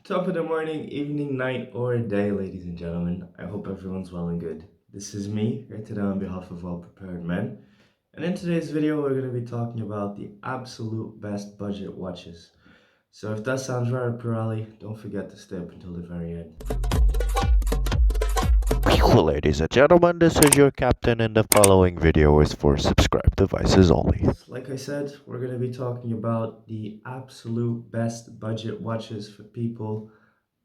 Top of the morning, evening, night, or day, ladies and gentlemen. I hope everyone's well and good. This is me, here today on behalf of Well Prepared Men. And in today's video, we're going to be talking about the absolute best budget watches. So if that sounds right up your alley, don't forget to stay up until the very end. Ladies and gentlemen, this is your captain, and the following video is for subscribed devices only. Like I said, we're going to be talking about the absolute best budget watches for people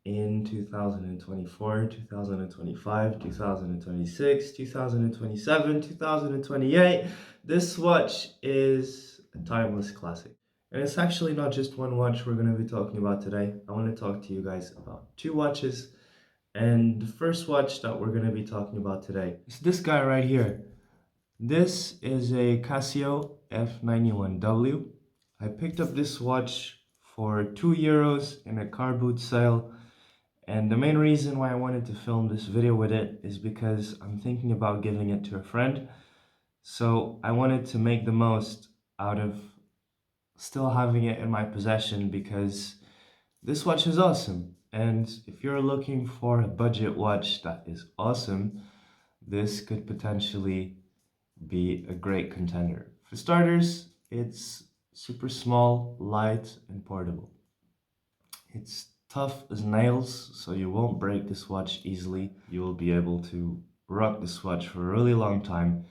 in 2024, 2025, 2026, 2027, 2028. This watch is a timeless classic. And it's actually not just one watch we're going to be talking about today. I want to talk to you guys about two watches. And the first watch that we're going to be talking about today is this guy right here. This is a Casio F91W. I picked up this watch for €2 in a car boot sale. And the main reason why I wanted to film this video with it is because I'm thinking about giving it to a friend. So I wanted to make the most out of still having it in my possession because this watch is awesome. And if you're looking for a budget watch that is awesome, this could potentially be a great contender. For starters, it's super small, light, and portable. It's tough as nails, so you won't break this watch easily. You will be able to rock this watch for a really long time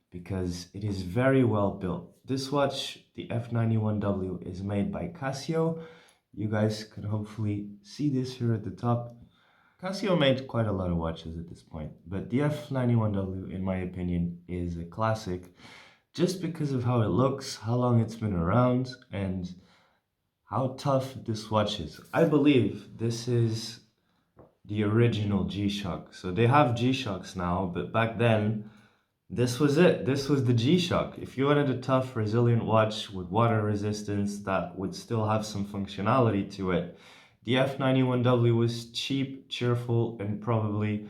because it is very well built. This watch, the F91W, is made by Casio. You guys can hopefully see this here at the top. Casio made quite a lot of watches at this point, but the F91W, in my opinion, is a classic just because of how it looks, how long it's been around, and how tough this watch is. I believe this is the original G-Shock. So they have G-Shocks now, but back then, this was it. This was the G-Shock. If you wanted a tough, resilient watch with water resistance that would still have some functionality to it, the F91W was cheap, cheerful, and probably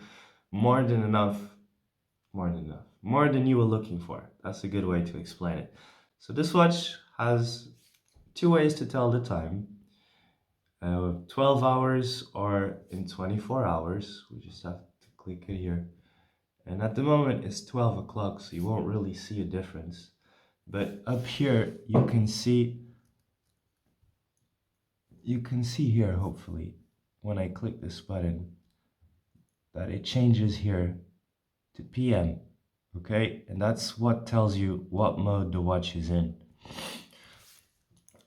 more than enough. More than you were looking for. That's a good way to explain it. So this watch has two ways to tell the time. 12 hours or in 24 hours. We just have to click it here. And at the moment it's 12 o'clock, so you won't really see a difference. But up here you can see here, hopefully, when I click this button, that it changes here to PM. Okay, and that's what tells you what mode the watch is in.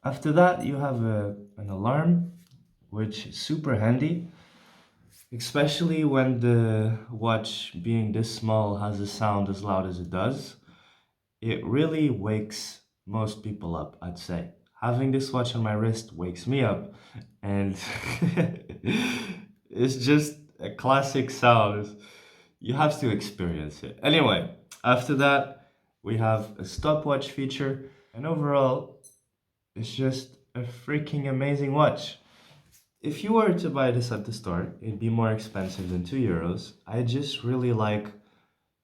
After that, you have an alarm, which is super handy, especially when the watch, being this small, has a sound as loud as it does. It really wakes most people up, I'd say. Having this watch on my wrist wakes me up, and it's just a classic sound. You have to experience it. Anyway, after that, we have a stopwatch feature, and overall, it's just a freaking amazing watch. If you were to buy this at the store, it'd be more expensive than €2. I just really like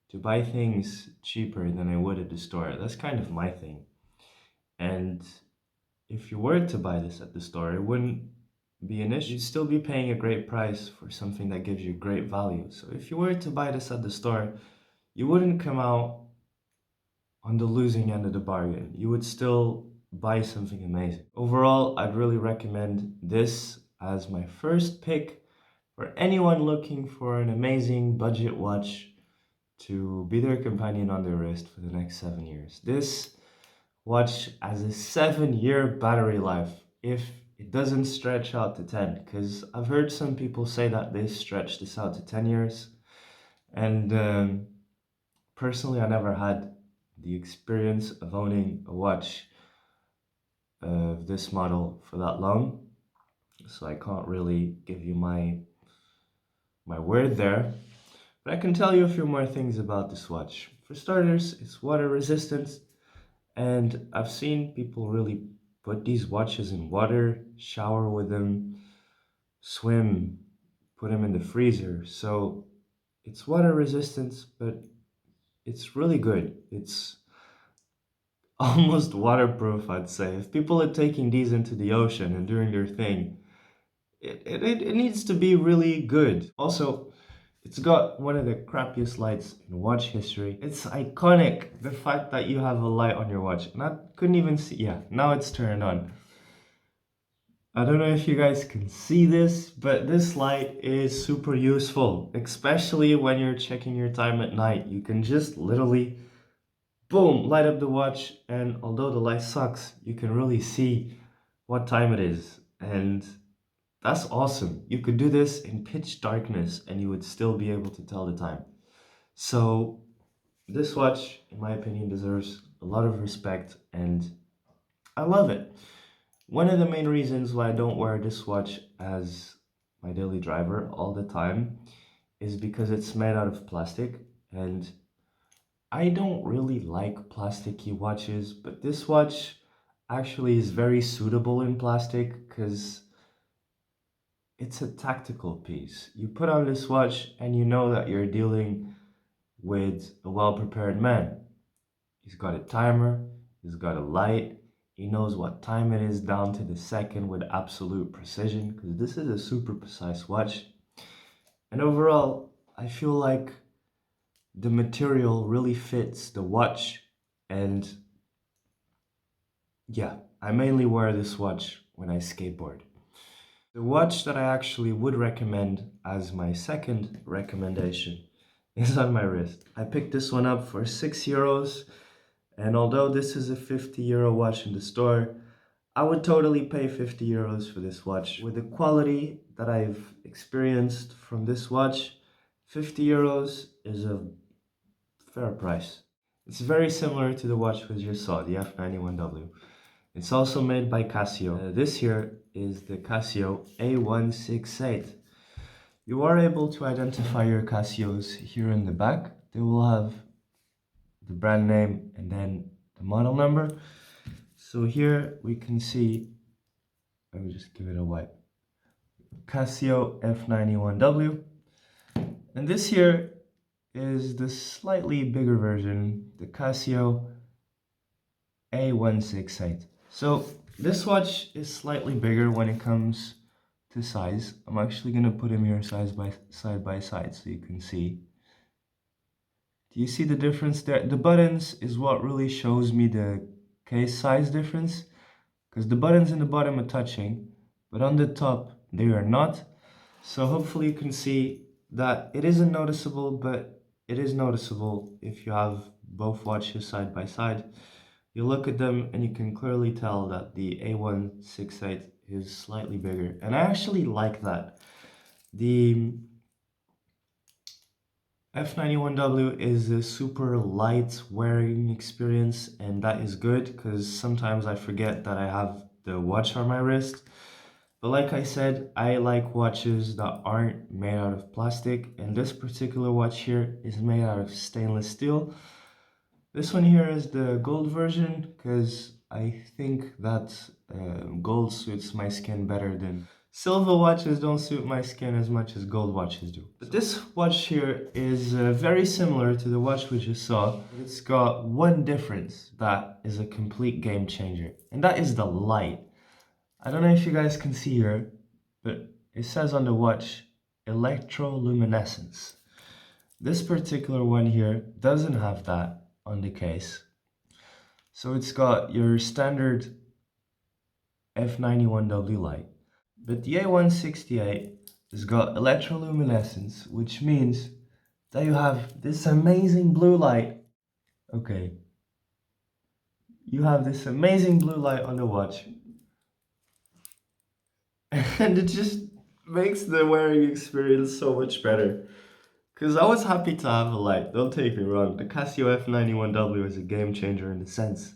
to buy things cheaper than I would at the store. That's kind of my thing. And if you were to buy this at the store, it wouldn't be an issue. You'd still be paying a great price for something that gives you great value. So if you were to buy this at the store, you wouldn't come out on the losing end of the bargain. You would still buy something amazing. Overall, I'd really recommend this as my first pick for anyone looking for an amazing budget watch to be their companion on their wrist for the next 7 years. This watch has a 7-year battery life if it doesn't stretch out to 10, because I've heard some people say that they stretch this out to 10 years, and personally I never had the experience of owning a watch of this model for that long, so I can't really give you my word there, but I can tell you a few more things about this watch. For starters, it's water resistant, and I've seen people really put these watches in water, shower with them, swim, put them in the freezer. So it's water resistant, but it's really good. It's almost waterproof, I'd say. If people are taking these into the ocean and doing their thing, it needs to be really good. Also, it's got one of the crappiest lights in watch history. It's iconic, the fact that you have a light on your watch. And I couldn't even see, yeah, now it's turned on. I don't know if you guys can see this, but this light is super useful, especially when you're checking your time at night. You can just literally, boom, light up the watch, and although the light sucks, you can really see what time it is. And that's awesome. You could do this in pitch darkness and you would still be able to tell the time. So this watch, in my opinion, deserves a lot of respect and I love it. One of the main reasons why I don't wear this watch as my daily driver all the time is because it's made out of plastic and I don't really like plasticky watches, but this watch actually is very suitable in plastic because it's a tactical piece. You put on this watch and you know that you're dealing with a well-prepared man. He's got a timer, he's got a light, he knows what time it is down to the second with absolute precision because this is a super precise watch. And overall, I feel like the material really fits the watch and yeah, I mainly wear this watch when I skateboard. The watch that I actually would recommend as my second recommendation is on my wrist. I picked this one up for €6, and although this is a €50 watch in the store, I would totally pay €50 for this watch. With the quality that I've experienced from this watch, €50 is a fair price. It's very similar to the watch we just saw, the F91W. It's also made by Casio. This here is the Casio A168. You are able to identify your Casios here in the back. They will have the brand name and then the model number. So here we can see, let me just give it a wipe, Casio F91W. And this here is the slightly bigger version, the Casio A168. So this watch is slightly bigger when it comes to size. I'm actually going to put them here side by side so you can see. Do you see the difference there? The buttons is what really shows me the case size difference because the buttons in the bottom are touching, but on the top they are not. So hopefully you can see that it isn't noticeable, but it is noticeable if you have both watches side by side. You look at them and you can clearly tell that the A168 is slightly bigger. And I actually like that. The F91W is a super light wearing experience and that is good because sometimes I forget that I have the watch on my wrist. But like I said, I like watches that aren't made out of plastic and this particular watch here is made out of stainless steel. This one here is the gold version because I think that gold suits my skin better than silver watches don't suit my skin as much as gold watches do. But this watch here is very similar to the watch we just saw. It's got one difference that is a complete game changer, and that is the light. I don't know if you guys can see here, but it says on the watch electroluminescence. This particular one here doesn't have that on the case. So it's got your standard F91W light. But the A168 has got electroluminescence, which means that you have this amazing blue light. Okay. You have this amazing blue light on the watch. And it just makes the wearing experience so much better. Because I was happy to have a light, don't take me wrong. The Casio F91W is a game changer in the sense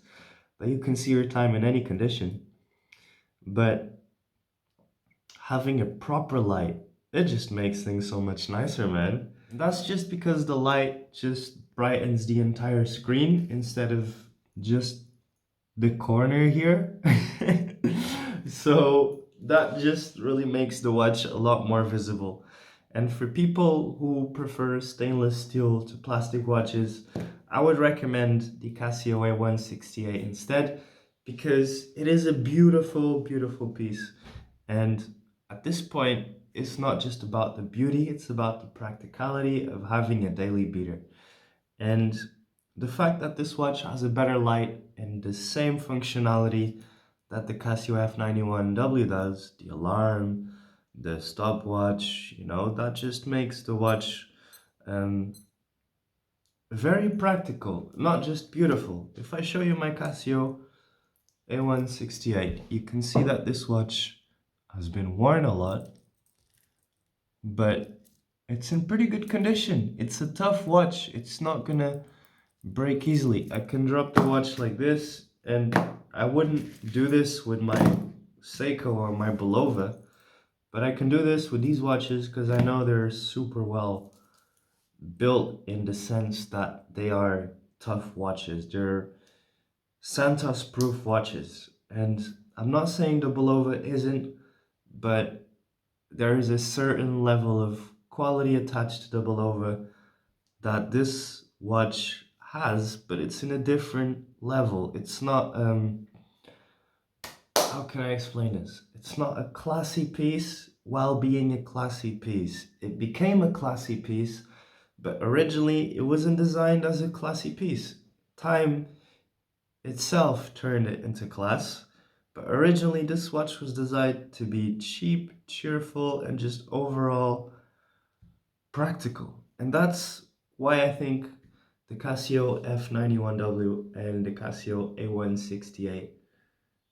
that you can see your time in any condition. But having a proper light, it just makes things so much nicer, man. And that's just because the light just brightens the entire screen instead of just the corner here. So that just really makes the watch a lot more visible. And for people who prefer stainless steel to plastic watches, I would recommend the Casio A168 instead because it is a beautiful, beautiful piece. And at this point, it's not just about the beauty, it's about the practicality of having a daily beater. And the fact that this watch has a better light and the same functionality that the Casio F91W does, the alarm, the stopwatch, that just makes the watch um, very practical, not just beautiful. If I show you my Casio A168, you can see that this watch has been worn a lot, but it's in pretty good condition. It's a tough watch. It's not gonna break easily. I can drop the watch like this, and I wouldn't do this with my Seiko or my Belova, but I can do this with these watches because I know they're super well built in the sense that they are tough watches. They're Santos proof watches. And I'm not saying the Belova isn't, but there is a certain level of quality attached to the Belova that this watch has, but it's in a different level. It's not, how can I explain this? It's not a classy piece while being a classy piece. It became a classy piece, but originally it wasn't designed as a classy piece. Time itself turned it into class, but originally this watch was designed to be cheap, cheerful, and just overall practical. And that's why I think the Casio F91W and the Casio A168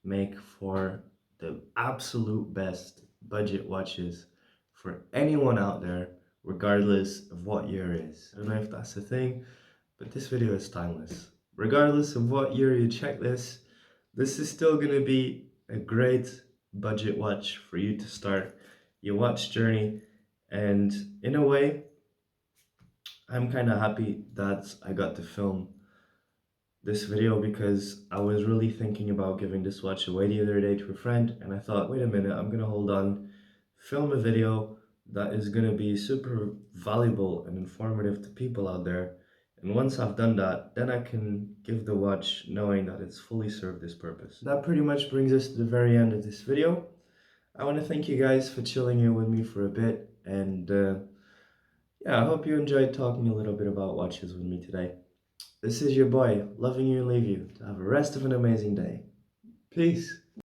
make for the absolute best budget watches for anyone out there, regardless of what year it is. I don't know if that's the thing, but this video is timeless. Regardless of what year you check this is still going to be a great budget watch for you to start your watch journey. And in a way, I'm kind of happy that I got to film this video because I was really thinking about giving this watch away the other day to a friend, and I thought, wait a minute, I'm gonna hold on, film a video that is gonna be super valuable and informative to people out there. And once I've done that, then I can give the watch knowing that it's fully served this purpose. That pretty much brings us to the very end of this video. I want to thank you guys for chilling here with me for a bit, and yeah, I hope you enjoyed talking a little bit about watches with me today. This is your boy, loving you and leave you to have the rest of an amazing day. Peace.